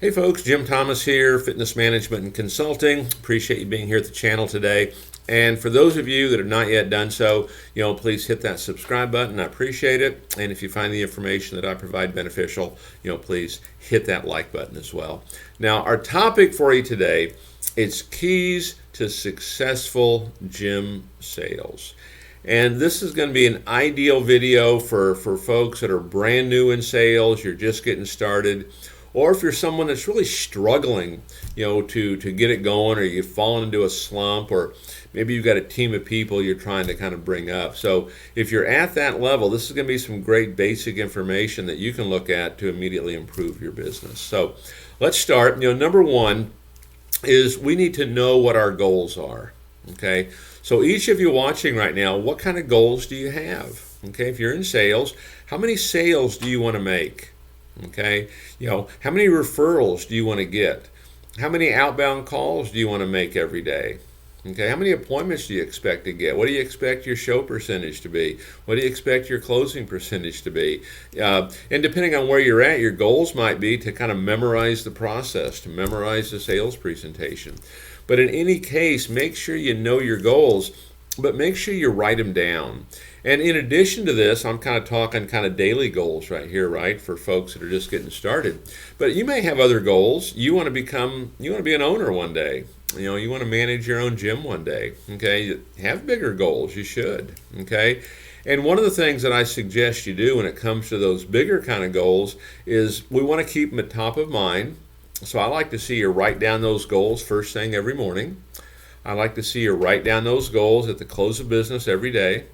Hey folks, Jim Thomas here, Fitness Management and Consulting. Appreciate you being here at the channel today. And for those of you that have not yet done so, please hit that subscribe button. I appreciate it. And if you find the information that I provide beneficial, please hit that like button as well. Now, our topic for you today is keys to successful gym sales. And this is going to be an ideal video for folks that are brand new in sales, you're just getting started, or if you're someone that's really struggling, to get it going, or you've fallen into a slump, or maybe you've got a team of people you're trying to kind of bring up. So if you're at that level, this is going to be some great basic information that you can look at to immediately improve your business. So let's start. Number one is we need to know what our goals are. Okay, so each of you watching right now, what kind of goals do you have? Okay, if you're in sales, how many sales do you want to make? Okay, how many referrals do you want to get? How many outbound calls do you want to make every day? Okay, how many appointments do you expect to get? What do you expect your show percentage to be? What do you expect your closing percentage to be? And depending on where you're at, your goals might be to kind of memorize the process, to memorize the sales presentation. But in any case, make sure you know your goals, but make sure you write them down. And in addition to this, I'm kind of talking kind of daily goals right here, right, for folks that are just getting started. But you may have other goals. You want to be an owner one day. You want to manage your own gym one day. Okay, have bigger goals. You should. Okay. And one of the things that I suggest you do when it comes to those bigger kind of goals is we want to keep them at top of mind. So I like to see you write down those goals first thing every morning. I like to see you write down those goals at the close of business every day.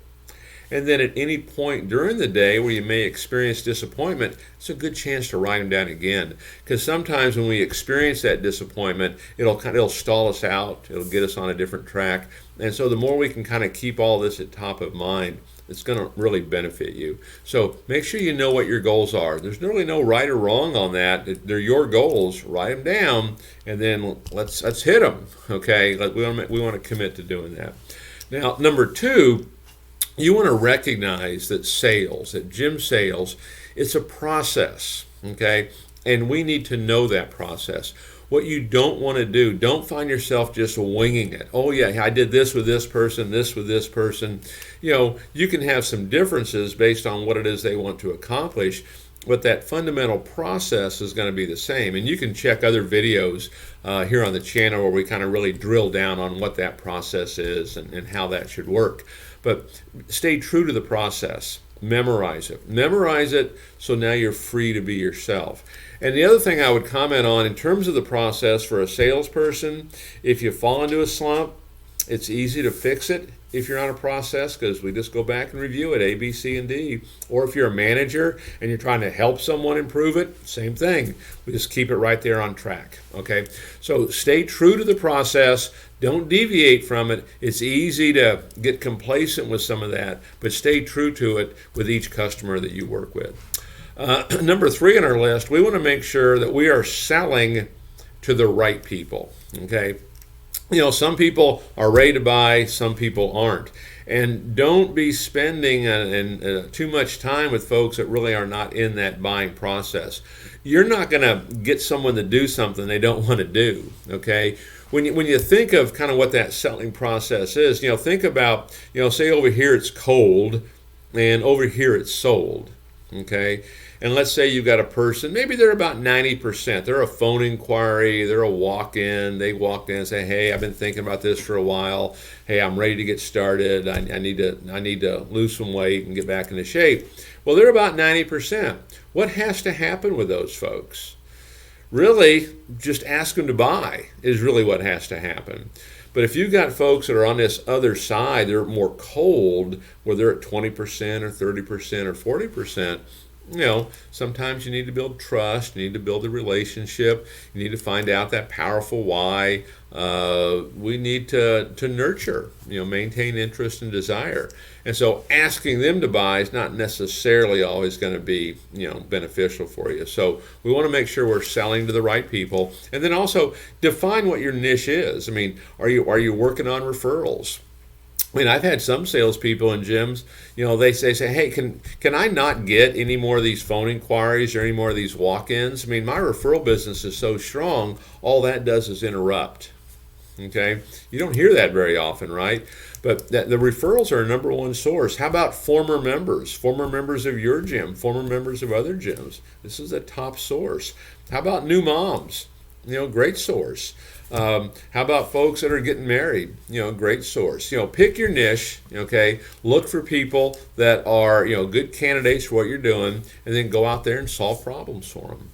And then at any point during the day where you may experience disappointment, it's a good chance to write them down again. Because sometimes when we experience that disappointment, it'll stall us out. It'll get us on a different track. And so the more we can kind of keep all this at top of mind, it's going to really benefit you. So make sure you know what your goals are. There's really no right or wrong on that. They're your goals. Write them down, and then let's hit them. Okay, we want to commit to doing that. Now, number two, you want to recognize that gym sales, it's a process. Okay, and we need to know that process. What you don't want to do, don't find yourself just winging it. Oh yeah, I did this with this person, this with this person. You can have some differences based on what it is they want to accomplish, but that fundamental process is going to be the same. And you can check other videos here on the channel where we kind of really drill down on what that process is and how that should work. But stay true to the process. Memorize it so now you're free to be yourself. And the other thing I would comment on in terms of the process for a salesperson, if you fall into a slump, it's easy to fix it if you're on a process, because we just go back and review it, A, B, C, and D. Or if you're a manager and you're trying to help someone improve it, same thing. We just keep it right there on track. Okay, so stay true to the process. Don't deviate from it. It's easy to get complacent with some of that, but stay true to it with each customer that you work with. Number three on our list, we want to make sure that we are selling to the right people. Okay, some people are ready to buy, some people aren't. And don't be spending too much time with folks that really are not in that buying process. You're not going to get someone to do something they don't want to do. Okay, when you think of kind of what that selling process is, think about, say over here it's cold and over here it's sold. Okay, and let's say you've got a person, maybe they're about 90%. They're a phone inquiry, they're a walk-in. They walked in and say, hey, I've been thinking about this for a while. Hey, I'm ready to get started. I need to lose some weight and get back into shape. Well, they're about 90%. What has to happen with those folks? Really, just ask them to buy is really what has to happen. But if you've got folks that are on this other side, they're more cold, where they're at 20% or 30% or 40%, sometimes you need to build trust, you need to build a relationship, you need to find out that powerful why. We need to nurture, maintain interest and desire. And so asking them to buy is not necessarily always going to be, beneficial for you. So we want to make sure we're selling to the right people. And then also define what your niche is. I mean, are you working on referrals? I mean, I've had some salespeople in gyms, they say, hey, can I not get any more of these phone inquiries or any more of these walk-ins? I mean, my referral business is so strong, all that does is interrupt. Okay, you don't hear that very often, right? But the referrals are a number one source. How about former members of your gym, former members of other gyms? This is a top source. How about new moms? Great source. How about folks that are getting married? Great source. Pick your niche. Okay, look for people that are good candidates for what you're doing, and then go out there and solve problems for them.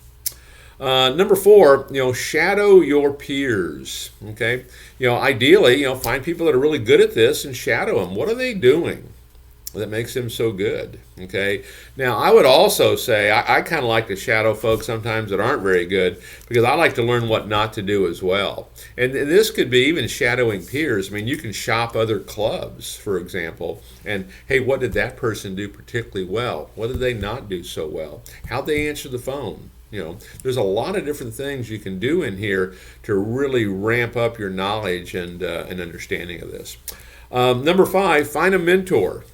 Number 4, shadow your peers. Okay, ideally, find people that are really good at this and shadow them. What are they doing that makes them so good? Okay, now I would also say I kind of like to shadow folks sometimes that aren't very good, because I like to learn what not to do as well. And this could be even shadowing peers. I mean, you can shop other clubs, for example, and hey, what did that person do particularly well? What did they not do so well? How'd they answer the phone? There's a lot of different things you can do in here to really ramp up your knowledge and understanding of this. Number 5, find a mentor.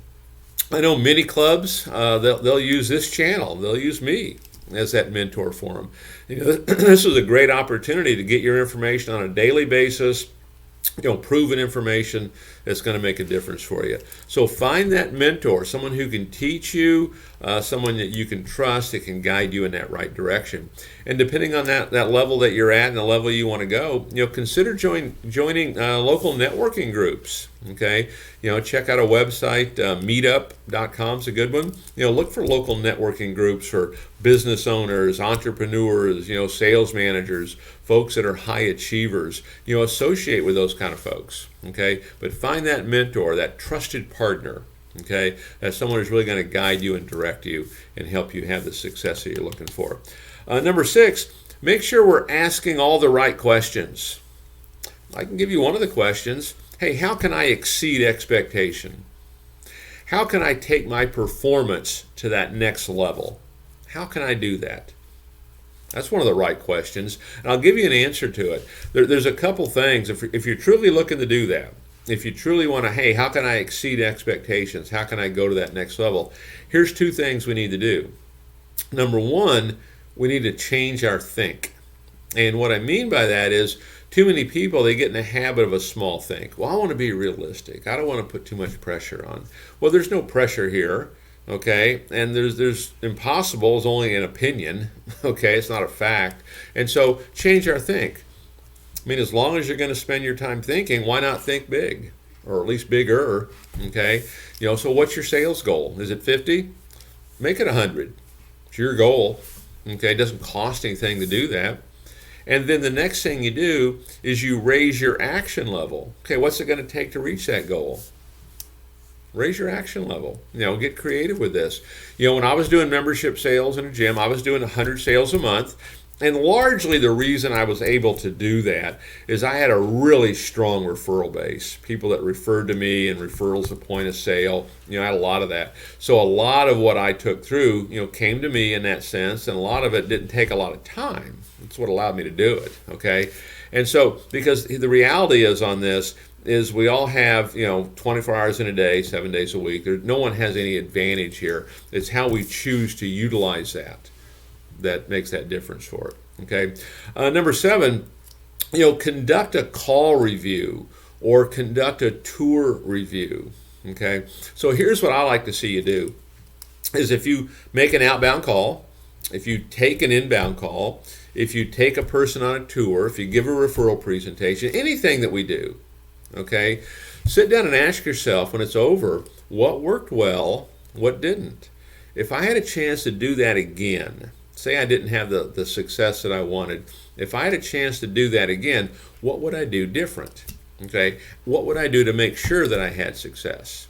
I know many clubs, they'll use this channel. They'll use me as that mentor for them. This is a great opportunity to get your information on a daily basis, proven information that's going to make a difference for you. So find that mentor, someone who can teach you, someone that you can trust, that can guide you in that right direction. And depending on that level that you're at and the level you want to go, consider joining local networking groups. Okay, check out a website, meetup.com is a good one. Look for local networking groups for business owners, entrepreneurs, sales managers, folks that are high achievers. Associate with those kind of folks. Okay, but find that mentor, that trusted partner. Okay, that's someone who's really going to guide you and direct you and help you have the success that you're looking for. Number 6, make sure we're asking all the right questions. I can give you one of the questions. Hey, how can I exceed expectation? How can I take my performance to that next level? How can I do that? That's one of the right questions, and I'll give you an answer to it. There's a couple things. If you're truly looking to do that, if you truly want to, hey, how can I exceed expectations? How can I go to that next level? Here's 2 things we need to do. Number 1, we need to change our think. And what I mean by that is, too many people, they get in the habit of a small think. Well, I want to be realistic. I don't want to put too much pressure on. Well, there's no pressure here, okay? And there's impossible is only an opinion, okay? It's not a fact. And so change our think. I mean, as long as you're going to spend your time thinking, why not think big? Or at least bigger, okay? So what's your sales goal? Is it 50? Make it 100. It's your goal, okay? It doesn't cost anything to do that. And then the next thing you do is you raise your action level. Okay, what's it going to take to reach that goal? Raise your action level. Get creative with this. When I was doing membership sales in a gym, I was doing 100 sales a month. And largely the reason I was able to do that is I had a really strong referral base. People that referred to me and referrals at point of sale. I had a lot of that. So a lot of what I took through, came to me in that sense, and a lot of it didn't take a lot of time. That's what allowed me to do it, okay? And so, because the reality is on this, is we all have 24 hours in a day, 7 days a week. No one has any advantage here. It's how we choose to utilize that makes that difference for it. Okay. Number 7, conduct a call review or conduct a tour review. Okay. So here's what I like to see you do: is if you make an outbound call, if you take an inbound call, if you take a person on a tour, if you give a referral presentation, anything that we do. Okay, sit down and ask yourself when it's over, what worked well, what didn't. If I had a chance to do that again, say I didn't have the success that I wanted, if I had a chance to do that again, what would I do different? Okay, what would I do to make sure that I had success?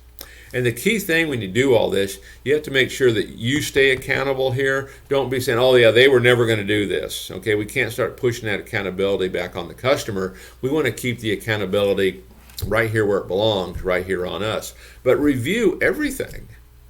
And the key thing when you do all this, you have to make sure that you stay accountable here. Don't be saying, oh yeah, they were never going to do this. Okay, we can't start pushing that accountability back on the customer. We want to keep the accountability right here where it belongs, right here on us. But review everything,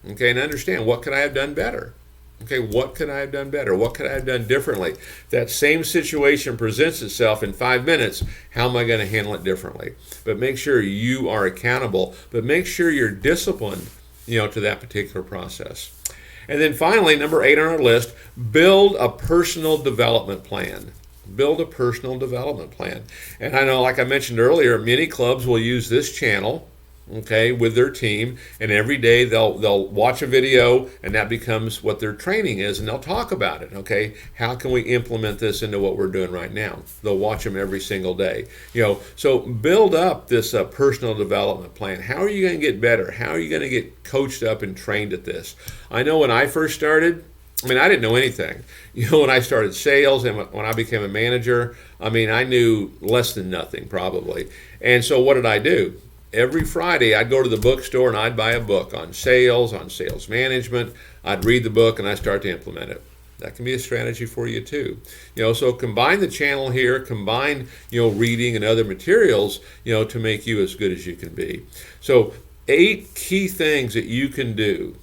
okay, and understand, what could I have done better? Okay, what could I have done better? What could I have done differently? That same situation presents itself in 5 minutes. How am I going to handle it differently? But make sure you are accountable, but make sure you're disciplined, to that particular process. And then finally, number 8 on our list, build a personal development plan. Build a personal development plan. And I know, like I mentioned earlier, many clubs will use this channel, okay, with their team, and every day they'll watch a video, and that becomes what their training is, and they'll talk about it. Okay, how can we implement this into what we're doing right now? They'll watch them every single day. So build up this personal development plan. How are you going to get better? How are you going to get coached up and trained at this? I know when I first started, I didn't know anything. When I started sales and when I became a manager, I knew less than nothing probably. And so what did I do? Every Friday, I'd go to the bookstore and I'd buy a book on sales management. I'd read the book and I'd start to implement it. That can be a strategy for you too. So combine the channel here, combine, reading and other materials, to make you as good as you can be. So 8 key things that you can do,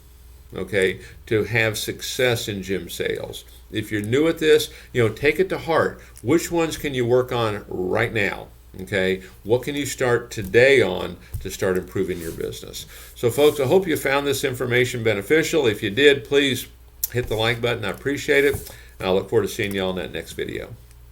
okay, to have success in gym sales. If you're new at this, take it to heart. Which ones can you work on right now? Okay, what can you start today on to start improving your business? So folks, I hope you found this information beneficial. If you did, please hit the like button. I appreciate it. And I look forward to seeing you all in that next video.